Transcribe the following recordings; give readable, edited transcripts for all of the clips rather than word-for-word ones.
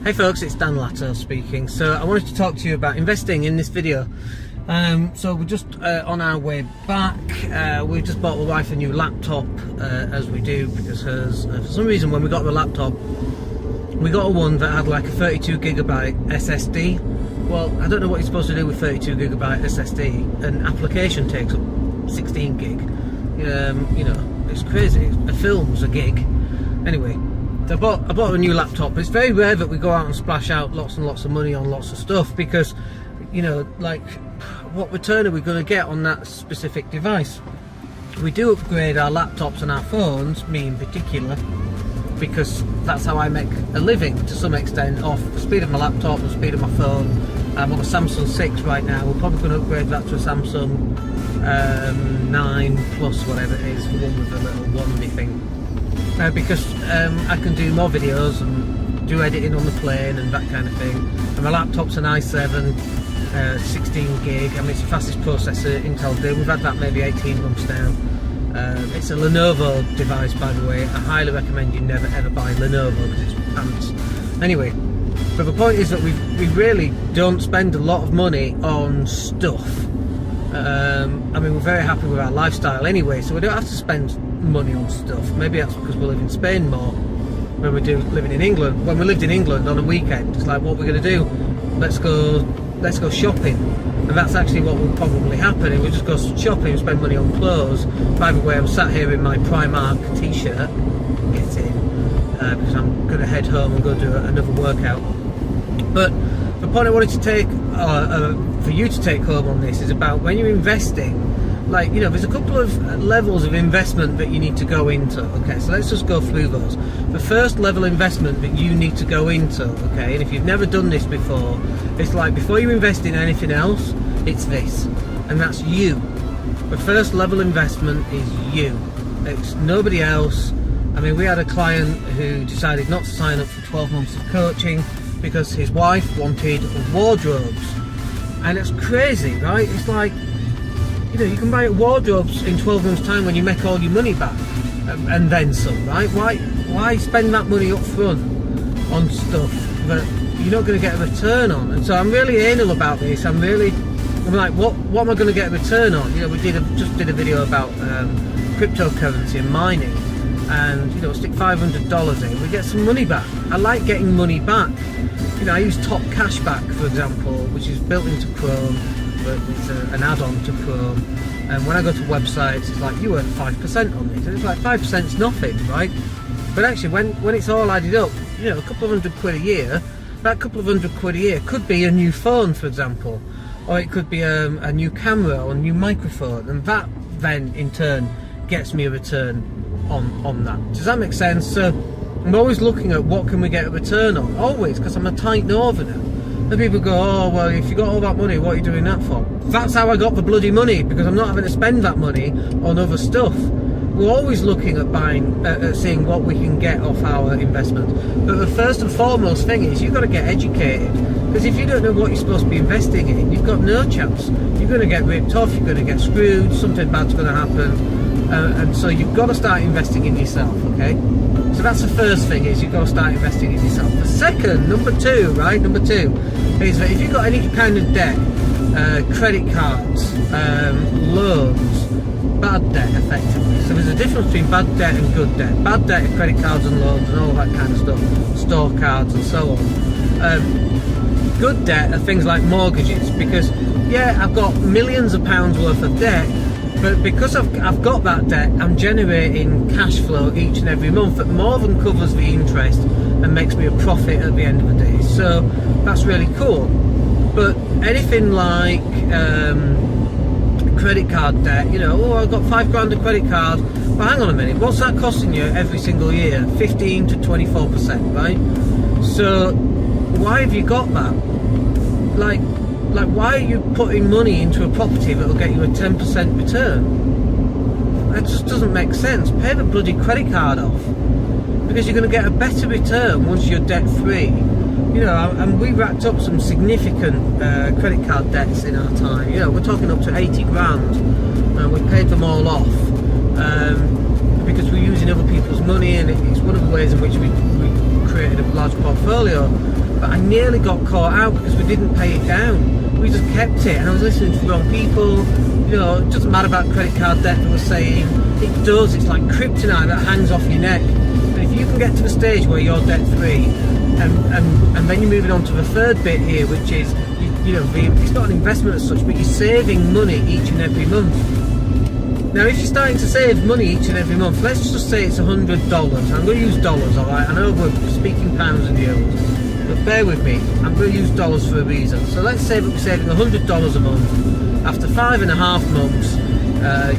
Hey folks, it's Dan Latto speaking. So I wanted to talk to you about investing in this video. So we're just on our way back. We've just bought my wife a new laptop, as we do, because hers, for some reason when we got the laptop, we got a one that had like a 32GB SSD. Well, I don't know what you're supposed to do with 32GB SSD. An application takes up 16 gig. You know, it's crazy. A film's a gig. Anyway, so I bought a new laptop. It's very rare that we go out and splash out lots and lots of money on lots of stuff, because, you know, like, what return are we going to get on that specific device? We do upgrade our laptops and our phones, me in particular, because that's how I make a living to some extent, off the speed of my laptop and the speed of my phone. I'm on a Samsung 6 right now. We're probably going to upgrade that to a Samsung 9 Plus, whatever it is, the one with the little wandy thing. Because I can do more videos and do editing on the plane and that kind of thing. And my laptop's an i7, 16 gig. I mean, it's the fastest processor Intel's doing. We've had that maybe 18 months now. It's a Lenovo device, by the way. I highly recommend you never ever buy Lenovo because it's pants. Anyway, but the point is that we really don't spend a lot of money on stuff. I mean, we're very happy with our lifestyle anyway, so we don't have to spend money on stuff. Maybe that's because we live in Spain more when we do living in England. When we lived in England on a weekend, it's like, what we're going to do? Let's go shopping. And that's actually what will probably happen. We'll just go shopping and spend money on clothes. By the way, I'm sat here in my Primark t-shirt. Get in, because I'm going to head home and go do another workout. But the point I wanted to take, for you to take home on this, is about when you're investing. Like, you know, there's a couple of levels of investment that you need to go into. Okay, so let's just go through those. The first level investment that you need to go into, okay, and if you've never done this before, it's like, before you invest in anything else, it's this, and that's you. The first level investment is you. It's nobody else. I mean, we had a client who decided not to sign up for 12 months of coaching because his wife wanted wardrobes. And it's crazy, right? It's like, you know, you can buy wardrobes in 12 months time when you make all your money back, and then some, right? Why spend that money up front on stuff that you're not going to get a return on? And so I'm really anal about this. I'm like, what am I going to get a return on? You know, we just did a video about cryptocurrency and mining, and, you know, stick $500 in, we get some money back. I like getting money back. You know, I use Top Cashback, for example, which is built into Chrome, but it's an add-on to Chrome. And when I go to websites, it's like, you earn 5% on this. And it's like, 5% is nothing, right? But actually, when it's all added up, you know, a couple of £100 a year, that couple of £100 a year could be a new phone, for example, or it could be a new camera or a new microphone, and that then in turn gets me a return on that. Does that make sense? So I'm always looking at what can we get a return on, always, because I'm a tight northerner. And people go, oh, well, if you got all that money, what are you doing that for? That's how I got the bloody money, because I'm not having to spend that money on other stuff. We're always looking at buying, seeing what we can get off our investment. But the first and foremost thing is, you've got to get educated. Because if you don't know what you're supposed to be investing in, you've got no chance. You're going to get ripped off, you're going to get screwed, something bad's going to happen. And so you've got to start investing in yourself, okay? So that's the first thing, is you've got to start investing in yourself. The second, number two, is that if you've got any kind of debt, credit cards, loans, bad debt, effectively. So there's a difference between bad debt and good debt. Bad debt are credit cards and loans and all that kind of stuff, store cards and so on. Good debt are things like mortgages, because, yeah, I've got millions of pounds worth of debt, but because I've got that debt, I'm generating cash flow each and every month that more than covers the interest and makes me a profit at the end of the day. So that's really cool. But anything like credit card debt, you know, oh, I've got £5 of credit card. Well, hang on a minute, what's that costing you every single year? 15 to 24%, right? So why have you got that? Like, why are you putting money into a property that will get you a 10% return? That just doesn't make sense. Pay the bloody credit card off, because you're going to get a better return once you're debt free. You know, and we racked up some significant credit card debts in our time. You know, we're talking up to 80 grand, and we paid them all off because we're using other people's money, and it's one of the ways in which we created a large portfolio but I nearly got caught out because we didn't pay it down. We just kept it, and I was listening to the wrong people. You know, it doesn't matter about credit card debt, they were saying. It does, it's like kryptonite that hangs off your neck. And if you can get to the stage where you're debt free, and then you're moving on to the third bit here, which is, you know, it's not an investment as such, but you're saving money each and every month. Now, if you're starting to save money each and every month, let's just say it's $100. I'm going to use dollars, all right? I know we're speaking pounds and euros, but bear with me. I'm going to use dollars for a reason. So let's say that we're saving $100 a month. After 5.5 months,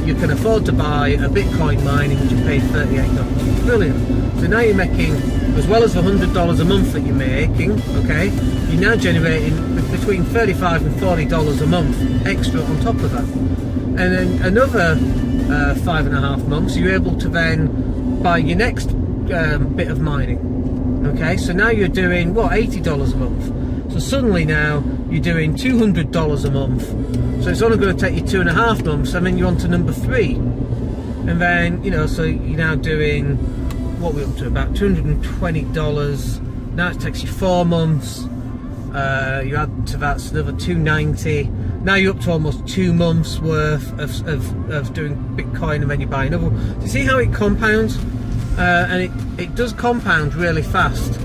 you can afford to buy a Bitcoin mining, which you pay $38. Brilliant. So now you're making, as well as the $100 a month that you're making, okay, you're now generating between $35 and $40 a month extra on top of that. And then another 5.5 months, you're able to then buy your next bit of mining. Okay, so now you're doing, what, $80 a month. So suddenly now you're doing $200 a month. So it's only going to take you 2.5 months, and then you're on to number 3. And then, you know, so you're now doing, what are we up to, about $220. Now it takes you 4 months. You add to that another $290. Now you're up to almost 2 months worth of doing Bitcoin, and then you buy another one. Do you see how it compounds? And it does compound really fast.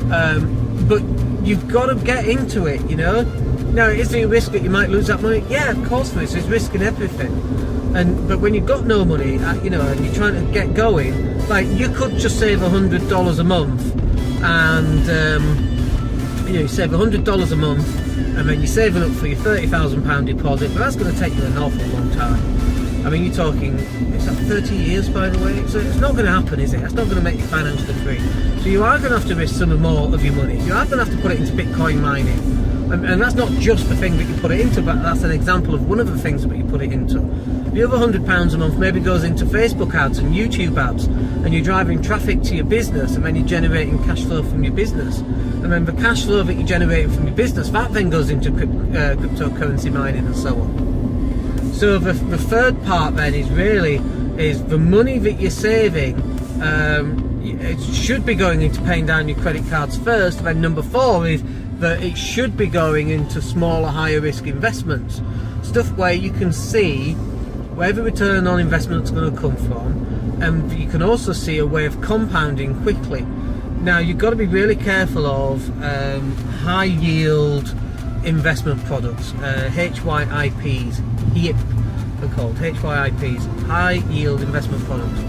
But you've got to get into it, you know. Now, is there a risk that you might lose that money? Yeah, of course there is. There's risk in everything. But when you've got no money, you know, and you're trying to get going, like, you could just save $100 a month, and you know, you save $100 a month, and then you're saving up for your £30,000 deposit, but that's going to take you an awful long time. I mean, you're talking, it's like 30 years, by the way, so it's not going to happen, is it? It's not going to make you financially free. So you are going to have to risk some more of your money. You are going to have to put it into Bitcoin mining. And that's not just the thing that you put it into, but that's an example of one of the things that you put it into. The other £100 a month maybe goes into Facebook ads and YouTube ads, and you're driving traffic to your business, and then you're generating cash flow from your business. And then the cash flow that you're generating from your business, that then goes into cryptocurrency mining and so on. So the third part then is the money that you're saving. It should be going into paying down your credit cards first. And then number 4 is that it should be going into smaller, higher risk investments, stuff where you can see where the return on investment is going to come from, and you can also see a way of compounding quickly. Now, you've got to be really careful of high yield investment products, HYIPs, they're called HYIPs, high yield investment products,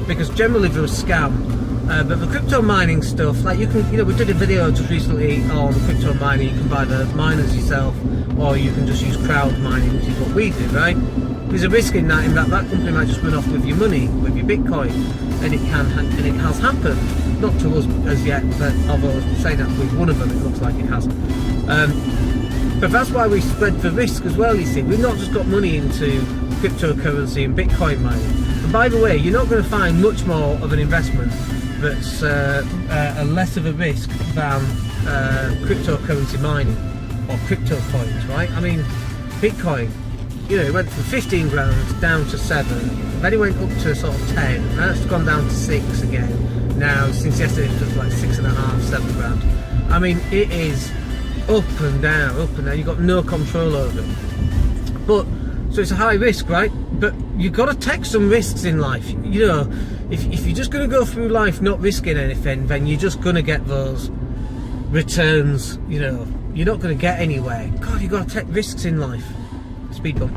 because generally they're a scam. But the crypto mining stuff, like, you can, you know, we did a video just recently on crypto mining. You can buy the miners yourself, or you can just use crowd mining, which is what we do, right? There's a risk in that that company might just run off with your money, with your Bitcoin, and it has happened. Not to us as yet, but although saying that with one of them, it looks like it has. But that's why we spread the risk as well, you see. We've not just got money into cryptocurrency and Bitcoin mining. And by the way, you're not going to find much more of an investment that's a less of a risk than cryptocurrency mining or crypto coins, right? I mean, Bitcoin, you know, it went from 15 grand down to 7, then it went up to sort of 10, now it's gone down to 6 again. Now, since yesterday, it's just like 6.5, 7 grand. I mean, it is up and down, you've got no control over it. But, so it's a high risk, right? But you've got to take some risks in life. You know, if you're just going to go through life not risking anything, then you're just going to get those returns, you know. You're not going to get anywhere. God, you've got to take risks in life. Speed bump.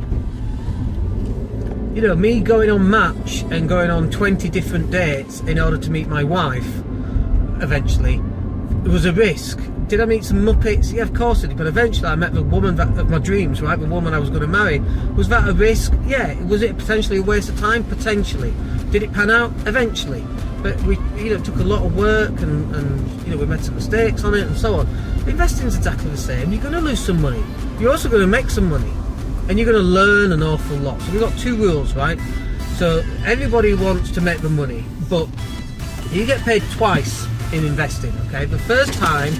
You know, me going on Match and going on 20 different dates in order to meet my wife, eventually, it was a risk. Did I meet some muppets? Yeah, of course I did. But eventually I met the woman of my dreams, right? The woman I was going to marry. Was that a risk? Yeah. Was it potentially a waste of time? Potentially. Did it pan out? Eventually. But we, you know, it took a lot of work, and you know, we made some mistakes on it and so on. Investing's exactly the same. You're going to lose some money. You're also going to make some money, and you're going to learn an awful lot. So we've got 2 rules, right? So everybody wants to make the money, but you get paid twice in investing, okay? The first time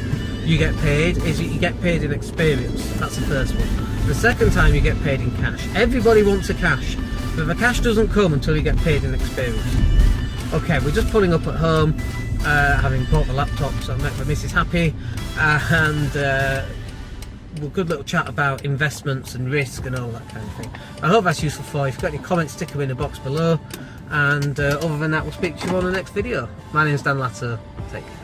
you get paid is you get paid in experience. That's the first one. The second time you get paid in cash. Everybody wants a cash, but the cash doesn't come until you get paid in experience. Okay, we're just pulling up at home. having bought the laptop, so I make my missus happy, and we'll good little chat about investments and risk and all that kind of thing. I hope that's useful for you. If you've got any comments, stick them in the box below, and other than that, we'll speak to you on the next video. My name's Dan Latto. Take care.